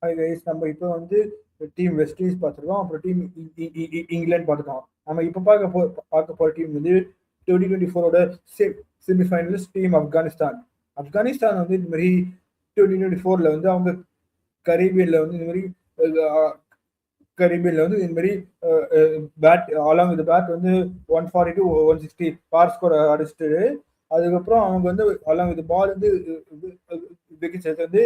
நம்ம இப்போ வந்து டீம் வெஸ்ட் இண்டீஸ் பார்த்துருக்கோம், அப்புறம் டீம் இங்கிலாந்து பார்த்துருக்கோம். நம்ம இப்போ பார்க்க போகிற டீம் வந்து 2024ஓட செமிஃபைனலிஸ்ட் டீம் ஆப்கானிஸ்தான். ஆப்கானிஸ்தான் வந்து இந்த மாதிரி 2024ல வந்து அவங்க கரீபியன்ல வந்து இந்த மாதிரி கரீபியன்ல வந்து இந்த மாதிரி பேட் அலாங் வித் பேட் வந்து 140 to 160 பார் ஸ்கோர் அடிச்சுட்டு, அதுக்கப்புறம் அவங்க வந்து அலாங் வித் பால் வந்து விக்கெட்ஸ் எடுத்து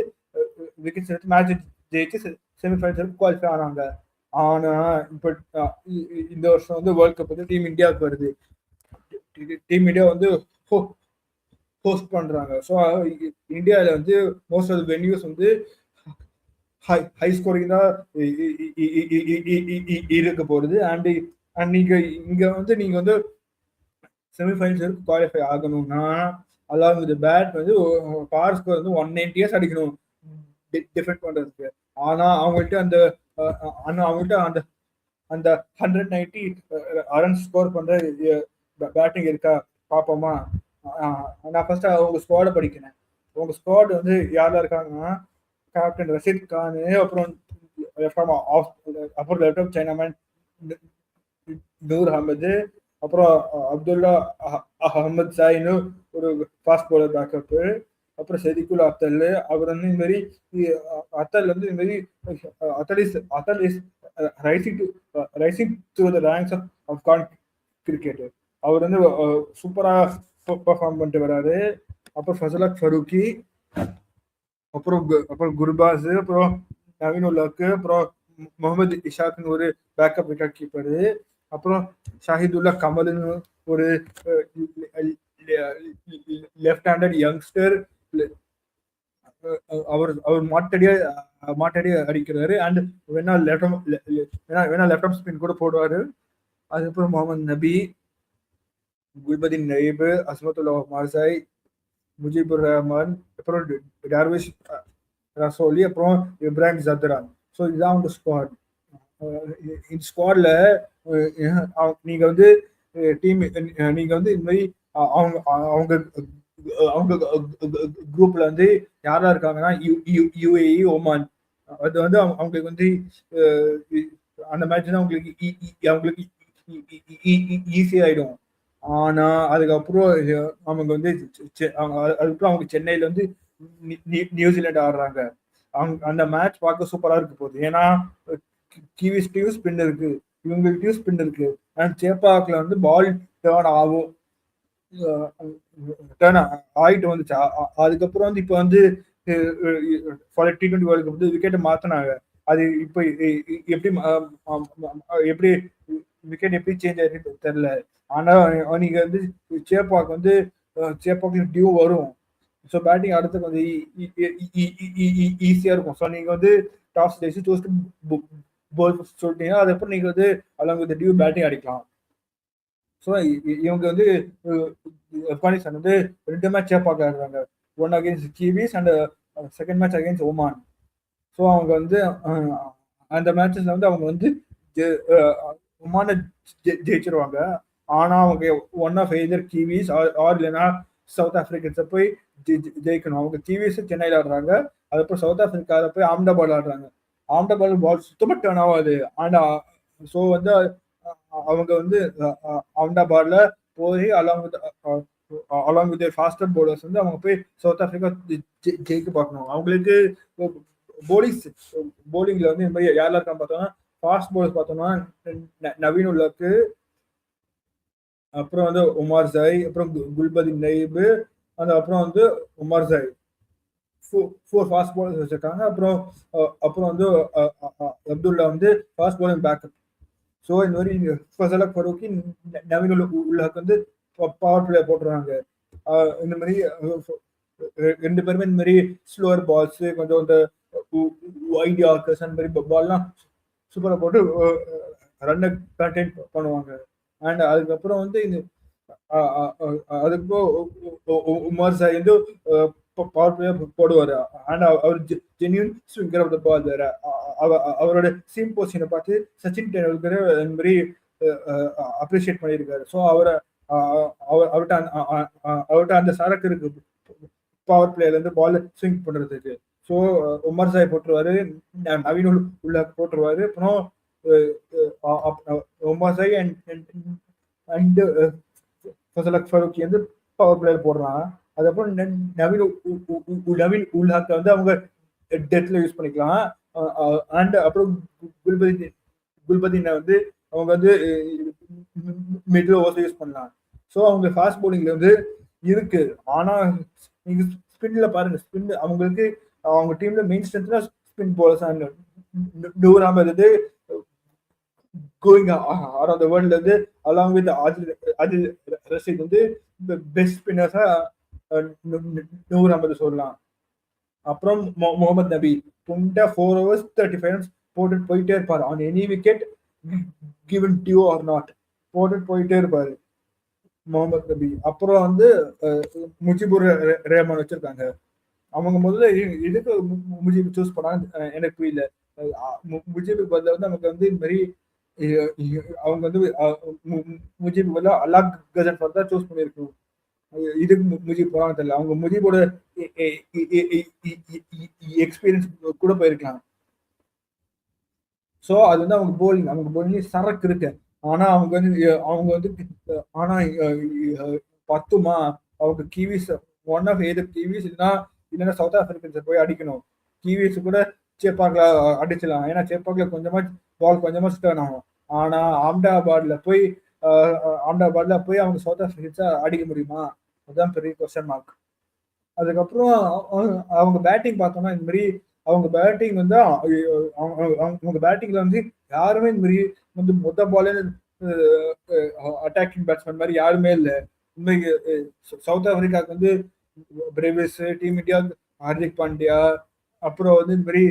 மேட்ச் ஜெயிச்சு செமிஃபைனல்ஸ் குவாலிஃபை ஆனாங்க. ஆனா இப்போ இந்த வருஷம் வந்து வேர்ல்ட் கப் வந்து டீம் இந்தியாவுக்கு வருது. டீம் இந்தியா வந்து ஹோஸ்ட் பண்றாங்க. ஸோ இந்தியாவில் வந்து மோஸ்ட் ஆஃப் வென்யூஸ் வந்து ஹை ஸ்கோரிங் தான் இருக்க போகுது. அண்ட் நீங்க இங்க வந்து நீங்க வந்து செமிஃபைனல்ஸ் குவாலிஃபை ஆகணும்னா அலாங் வித் பேட் வந்து பார் ஸ்கோர் வந்து 190 இயர்ஸ் அடிக்கணும் டிஃபெண்ட் பண்றதுக்கு. ஆனா அவங்கள்ட்ட அந்த அந்த அந்த 190 ரன் ஸ்கோர் பண்ற பேட்டிங் இருக்கா பார்ப்போமா. நான் ஃபர்ஸ்ட் அவங்க ஸ்குவாட படிக்கிறேன். உங்க ஸ்குவாட் வந்து யாரெல்லாம் இருக்காங்கன்னா கேப்டன் ரஷீத் கான், அப்புறம் left off chinaman Noor Ahmad, அப்புறம் அப்துல்லா அஹமத் சாயின்னு ஒரு ஃபாஸ்ட் பவுலர் பேக்கப்பு, அப்புறம் செதிகுல் அத்தல். அவர் வந்து இந்த மாதிரி அத்தல் வந்து இந்த மாதிரி Atal is rising to the ranks of Afghan cricket. அவர் வந்து சூப்பரா பெர்ஃபார்ம் பண்ணிட்டு வராரு. அப்புறம் ஃபசலக் ஃபரூக்கி, அப்புறம் குர்பாஸ், அப்புறம் நவீன் உல்லாக்கு, அப்புறம் முகமது இஷாக்னு ஒரு பேக்கப் விக்கெட் கீப்பரு, அப்புறம் ஷாஹிதுல்லா கமல்னு ஒரு லெஃப்ட் ஹேண்டட் யங்ஸ்டர். அவர் மாட்டடியா அடிக்கிறாரு. அண்ட் வேணா லெஃப்ட் ஆஃப் ஸ்பின் கூட போடுவாரு. அதுக்கப்புறம் முகமது நபி, குல்பதீன் நயீப், அஸ்மத்துல்லா மார்சாய், முஜிபுர் ரஹ்மான், அப்புறம் டார்விஷ் ரசோலி, அப்புறம் இப்ராஹிம் ஜத்ரான். ஸோ இதுதான் அவங்க ஸ்குவாட். இந்த ஸ்குவாட்ல நீங்க வந்து டீம் நீங்க வந்து இந்த மாதிரி அவங்க அவங்க அவங்க குரூப்ல வந்து யாரா இருக்காங்கன்னா யுஏஇ, ஒமான். அது வந்து அவங்களுக்கு வந்து அந்த மேட்ச் தான் அவங்களுக்கு ஈஸி ஆயிடும். ஆனா அதுக்கப்புறம் அவங்க வந்து அதுக்கப்புறம் அவங்க சென்னையில வந்து நியூசிலாந்து ஆடுறாங்க. அந்த மேட்ச் பார்க்க சூப்பரா இருக்கு போகுது. ஏன்னா கிவிஸ்டையும் ஸ்பின் இருக்கு, இவங்கள்ட்டையும் ஸ்பின் இருக்கு. அண்ட் சேப்பாக்ல வந்து பால் டேர்ன் ஆகும், டேர்ன் ஆகிட்டு வந்துச்சு. அதுக்கப்புறம் வந்து இப்போ வந்து T20 வேர்ல்டு கப் வந்து விக்கெட்டை மாத்தினாங்க. அது இப்போ எப்படி விக்கெட் எப்படி சேஞ்ச் ஆயிருக்கு தெரியல. ஆனா நீங்க வந்து சேப்பாக்கு டியூ வரும். ஸோ பேட்டிங் அடுத்து கொஞ்சம் ஈஸியா இருக்கும். ஸோ நீங்க வந்து டாஸ் ஜெயிச்சு சூஸ் போல் சொல்லிட்டீங்கன்னா அதுக்கப்புறம் நீங்க வந்து அலாங் வித் டியூ பேட்டிங் அடிக்கலாம். ஸோ இவங்க வந்து ஆப்கானிஸ்தான் வந்து 2 மேட்ச் சேப்பாக்க ஆடுறாங்க. One against கிவிஸ் and second match against Oman. So அவங்க வந்து அந்த மேட்சஸ்ல வந்து அவங்க வந்து ஒமான ஜெயிச்சிருவாங்க. ஆனா அவங்க one of either Kiwis or இல்லைன்னா சவுத் ஆப்பிரிக்கன்ஸை போய் ஜெயிக்கணும். அவங்க கிவிஸ் சென்னையில் ஆடுறாங்க, அதுக்கப்புறம் சவுத் ஆப்பிரிக்காவில் போய் அஹமதாபாத் ஆடுறாங்க. அஹமதாபாத் பால் சுத்தமாக டர்ன் ஆகாது. ஆனா ஸோ வந்து அவங்க வந்து அஹமதாபாத்ல போய் அலாங் வித் ஃபாஸ்டர் பவுலர்ஸ் வந்து அவங்க போய் சவுத் ஆப்பிரிக்கா ஜெயிக்க பார்க்கணும். அவங்களுக்கு போலிங்ல வந்து இந்த மாதிரி யாரெல்லாம் இருக்கான்னு பார்த்தோம்னா ஃபாஸ்ட் பவுலர்ஸ் பார்த்தோம்னா நவீன் உல்லாக்கு, அப்புறம் வந்து உமர் ஜாய், அப்புறம் குல்பதீன் நயீப், அப்புறம் வந்து உமர் ஜாய் 4 ஃபாஸ்ட் பவுலர்ஸ் வச்சிருக்காங்க. அப்புறம் வந்து அப்துல்லா வந்து ஃபாஸ்ட் பவுலிங் பேக்கப். ஸோ இந்த மாதிரி ஃபசலக் ஃபரூக்கி, நவீன் உல்லாக்கு வந்து பவர் பிளே போட்டுருவாங்க. இந்த மாதிரி 2 பேருமே இந்த மாதிரி ஸ்லோவர் பால்ஸ், கொஞ்சம் இந்த வைட் யார்க்கர்ஸ் அந்த மாதிரி பால்லாம் சூப்பராக போட்டு ரன்னை கண்டெயின் பண்ணுவாங்க. அண்ட் அதுக்கப்புறம் வந்து அதுக்கப்புறம் உமர் சாய் வந்து பவர் பிளே போடுவார். அண்ட் அவர் genuine swinger of the ball வேற. அவரோட சீம் பொசிஷனை பார்த்து சச்சின் டெண்டுல்கர் இந்த மாதிரி அப்ரிஷியேட் பண்ணியிருக்காரு. ஸோ அவர்கிட்ட அந்த சரக்கு இருக்கு பவர் பிளேல இருந்து பால் ஸ்விங் பண்றதுக்கு. ஸோ உமர் சாய் போட்டுருவாரு, நவீன் உள்ள போட்டுருவாரு. அப்புறம் உமர் சாய் அண்ட் ஃபசல் ஃபரூக்கி வந்து பவர் பிளேயர் போடுறான். அதுக்கப்புறம் நவீன் நவீன் உல்ஹாக்க வந்து அவங்க டெத்ல யூஸ் பண்ணிக்கலாம். அண்ட் அப்புறம் குல்பதி குல்பதீனை வந்து அவங்க வந்து மிடில் ஓவர்ஸ் யூஸ் பண்ணலாம். ஸோ அவங்க ஃபாஸ்ட் பவுலிங்ல வந்து இருக்கு. ஆனா நீங்க ஸ்பின்ல பாருங்க, ஸ்பின் அவங்களுக்கு அவங்க டீம்ல மெயின் ஸ்ட்ரென்த்னா spin bowlers. And Noor Ahmad going around the வேர்ல்ட்ல இருந்து அலாங் வித் அதில் ரஷீத் வந்து பெஸ்ட் ஸ்பின்னர்ஸா நூர் அகமது சொல்லலாம். அப்புறம் முகமது நபி 4 overs 35 runs போட்டுட்டு போயிட்டே இருப்பாரு. On any wicket given due or not போட்டுட்டு போயிட்டே இருப்பாரு முகமது நபி. அப்புறம் வந்து முஜிபுர் ரஹ்மான் வச்சிருக்காங்க. அவங்க முதல்ல இதுக்கு முஜிப் சூஸ் பண்ணாங்க எனக்கு புரியல. முஜிபுக்கு பதில் வந்து நமக்கு வந்து இந்த மாதிரி அவங்க வந்து முஜிபுக்கு பதில் அல்லாஹ் கஜன்ஃபர் தான் சூஸ் பண்ணியிருக்கணும். இதுக்கு முஜிப் போறாங்க தெரியல. அவங்க முஜிபோட எக்ஸ்பீரியன்ஸ் கூட போயிருக்கலாம். ஸோ அது வந்து அவங்க போலிங் சரக்கு இருக்கு. ஆனா அவங்க வந்து ஆனா பத்துமா அவங்க கிவிஸ் ஒன் ஆஃப் எய்தர் கிவிஸ் இல்லைன்னா சவுத் ஆப்பிரிக்கன்ஸை போய் அடிக்கணும். கிவிஸ் கூட சேப்பாக்ல அடிச்சிடலாம். ஏன்னா சேப்பாக்ல பால் கொஞ்சமா ஸ்டர்ன் ஆகும். ஆனா அஹமதாபாத்ல போய் அவங்க சவுத் ஆப்பிரிக்கன்ஸை அடிக்க முடியுமா? அதுதான் பெரிய கொஸ்டின் மார்க். அதுக்கப்புறம் அவங்க பேட்டிங் பார்த்தோம்னா இந்த மாதிரி அவங்க பேட்டிங் வந்து அவங்க பேட்டிங்ல வந்து யாருமே இந்த மாதிரி வந்து மொத்த பாலே அட்டாக்கிங் பேட்ஸ்மேன் மாதிரி யாருமே இல்லை. இந்த மாதிரி சவுத் ஆப்பிரிக்காவுக்கு வந்து Brevis, team India Hardik Pandya, அப்புறம் வந்து இந்த மாதிரி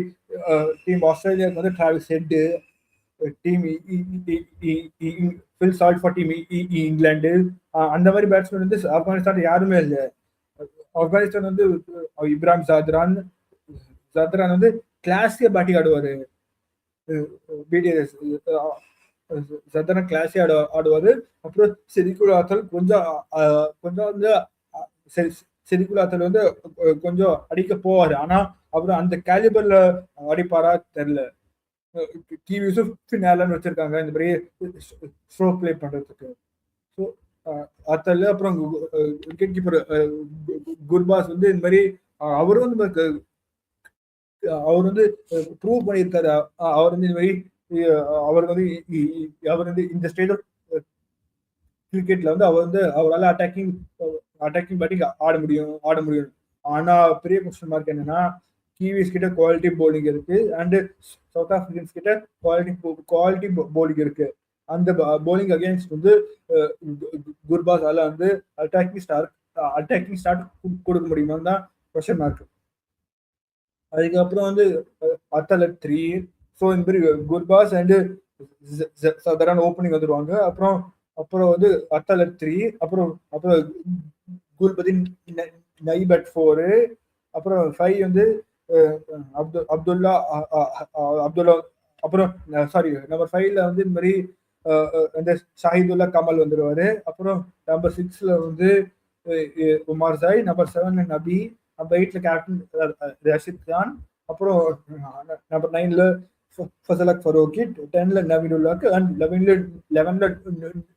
டீம் ஆஸ்திரேலியாவுக்கு வந்து Travis head, team Phil Salt for team England, அந்த மாதிரி பேட்ஸ்மேன் வந்து ஆப்கானிஸ்தான் யாருமே இல்லை. ஆப்கானிஸ்தான் வந்து இப்ராஹிம் ஜத்ரான் வந்து கிளாஸியா பேட்டிங் ஆடுவாரு. ஜத்ரான் கிளாஸியா ஆடுவாரு. அப்புறம் செரிகுல் ஆத்தல் கொஞ்சம் வந்து செரிகுல் ஆத்தல் வந்து கொஞ்சம் அடிக்க போவாரு. ஆனா அப்புறம் அந்த கேலிபர்ல அடிப்பாரா தெரியல. கிவி யூசுப் ஃபினாலன்னு வச்சிருக்காங்க இந்த மாதிரி ஸ்ட்ரோக் பிளே பண்றதுக்கு. ஸோ அத்தல் அப்புறம் விக்கெட் கீப்பர் குர்பாஸ் வந்து இந்த மாதிரி அவர் வந்து ப்ரூவ் பண்ணியிருக்காரு. அவர் வந்து இந்த மாதிரி அவர் வந்து இந்த ஸ்டேட் ஆஃப் கிரிக்கெட்ல வந்து அவரால் அட்டாக்கிங் பேட்டிங் ஆட முடியும். ஆனா பெரிய கொஸ்டின் மார்க் என்னன்னா, கிவிஸ் கிட்ட குவாலிட்டி போலிங் இருக்கு அண்ட் சவுத் ஆப்பிரிக்கன்ஸ் கிட்ட குவாலிட்டி போலிங் இருக்கு. அந்த போலிங் அகேன்ஸ்ட் வந்து குர்பாஸால வந்து அட்டாக்கிங் ஸ்டார்ட் கொடுக்க முடியுமான்னு தான் கொஸ்டின் மார்க். அதுக்கப்புறம் வந்து அத்தல் 3. ஸோ இந்த மாதிரி குர்பாஸ் அண்ட் சதரான் ஓப்பனிங் வந்துடுவாங்க. அப்புறம் வந்து அத்தல் 3, அப்புறம் குல்பதீன் நைபட் 4, அப்புறம் 5 வந்து அப்துல்லா, அப்புறம் சாரி நம்பர் 5ல வந்து இந்த மாதிரி இந்த ஷாஹிதுல்லா கமல் வந்துடுவாரு. அப்புறம் நம்பர் 6ல வந்து உமர் சாய், நம்பர் 7ல நபி, நம்பர் 8ல கேப்டன் ரஷீத் கான், அப்புறம் நம்பர் 9ல ஃபசல் ஃபரூக்கி, 10ல நவீனுல்லாக்கு அண்ட் 11ல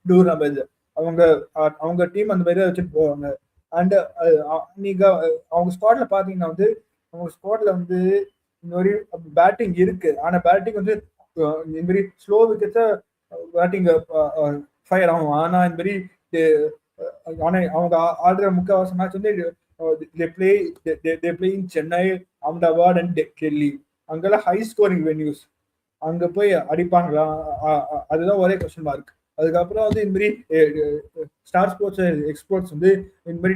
நூர் அகமது. அவங்க டீம் அந்த மாதிரி வச்சுட்டு போவாங்க. அண்ட் நீங்க அவங்க ஸ்குவாட்ல பாத்தீங்கன்னா வந்து அவங்க ஸ்குவாட்ல வந்து இந்த மாதிரி பேட்டிங் இருக்கு. ஆனா பேட்டிங் வந்து இந்த மாதிரி ஸ்லோ விக்கெட்ஸ பேட்டிங் ஃபயர் ஆகும். ஆனா இந்த மாதிரி ஆனா அவங்க ஆடுற முக்கால்வாசி மேட்ச் வந்து they play in Chennai, Ahmedabad and Delhi. அங்கெல்லாம் ஹை ஸ்கோரிங் வென்யூஸ். அங்க போய் அடிப்பாங்களா? அதுதான் ஒரே கொஸ்டின் மார்க். அதுக்கப்புறம் வந்து இந்த மாதிரி ஸ்டார் ஸ்போர்ட்ஸ் எக்ஸ்போர்ட்ஸ் வந்து இந்த மாதிரி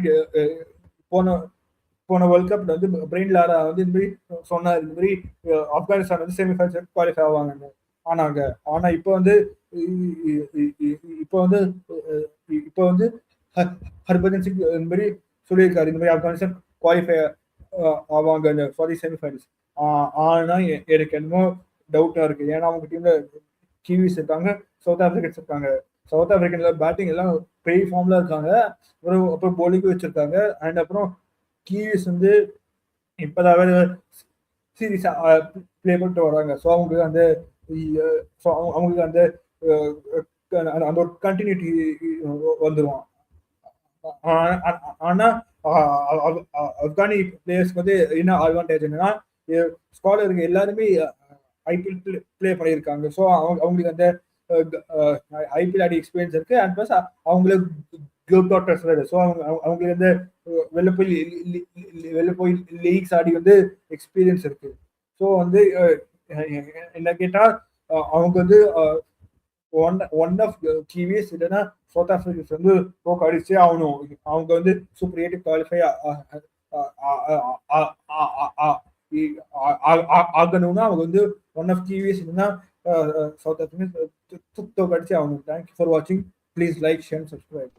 போன வேர்ல்ட் கப்ல வந்து பிரெயின் லாரா வந்து இந்த மாதிரி சொன்னார், இந்த மாதிரி ஆப்கானிஸ்தான் வந்து செமிஃபைனல் குவாலிஃபை ஆவாங்க ஆனா இப்போ வந்து ஹர்பஜன் சிங் இந்த மாதிரி சொல்லியிருக்காரு, இந்த மாதிரி ஆப்கானிஸ்தான் குவாலிஃபை ஆவாங்க ஃபார் தி செமிஃபைனல்ஸ். ஆனா எனக்கு என்னமோ டவுட்டா இருக்கு. ஏன்னா அவங்க டீம்ல கிவிஸ் இருக்காங்க, சவுத் ஆப்பிரிக்கன்ஸ் இருக்காங்க. சவுத் ஆப்பிரிக்கன்ல பேட்டிங் எல்லாம் பெரிய ஃபார்ம்ல இருக்காங்க. அப்புறம் போலிங்கும் வச்சிருக்காங்க. அண்ட் அப்புறம் கிவிஸ் வந்து இப்பதான் சீரீஸ் ப்ளே பண்ணிட்டு வராங்க. ஸோ அவங்களுக்கு அந்த அவங்களுக்கு அந்த அந்த ஒரு கண்டினியூட்டி வந்துடும். ஆனா ஆப்கானி பிளேயர்ஸ்க்கு வந்து என்ன அட்வான்டேஜ் என்னன்னா, ஸ்குவாட்ல எல்லாருமே ஐபிஎல் ப்ளே பண்ணியிருக்காங்க. ஸோ அவங்களுக்கு அந்த ஐபிஎல் ஆடி எக்ஸ்பீரியன்ஸ் இருக்கு. அண்ட் பிளஸ் அவங்களுக்கு குளோப் டாட்டர்ஸ் வேறு. ஸோ அவங்களுக்கு வந்து வெளில போய் வெளில போய் லீக்ஸ் ஆடி வந்து எக்ஸ்பீரியன்ஸ் இருக்கு. ஸோ வந்து என்ன கேட்டா அவங்க வந்து ஒன் ஆஃப் கிவிஸ் இல்லைன்னா சவுத் ஆப்பிரிக்கன்ஸ் வந்து போக்கு அடிச்சே ஆகணும். அவங்க வந்து சூப்பர் 8 குவாலிஃபை ஆகணும்னா அவங்க வந்து ஒன் ஆஃப் கிவிஸ் இல்லைன்னா சவுத் ஆப்பிரிக்கன்ஸ் தோக்கடிச்சே ஆகணும். தேங்க்யூ ஃபார் வாட்சிங். Please like share subscribe.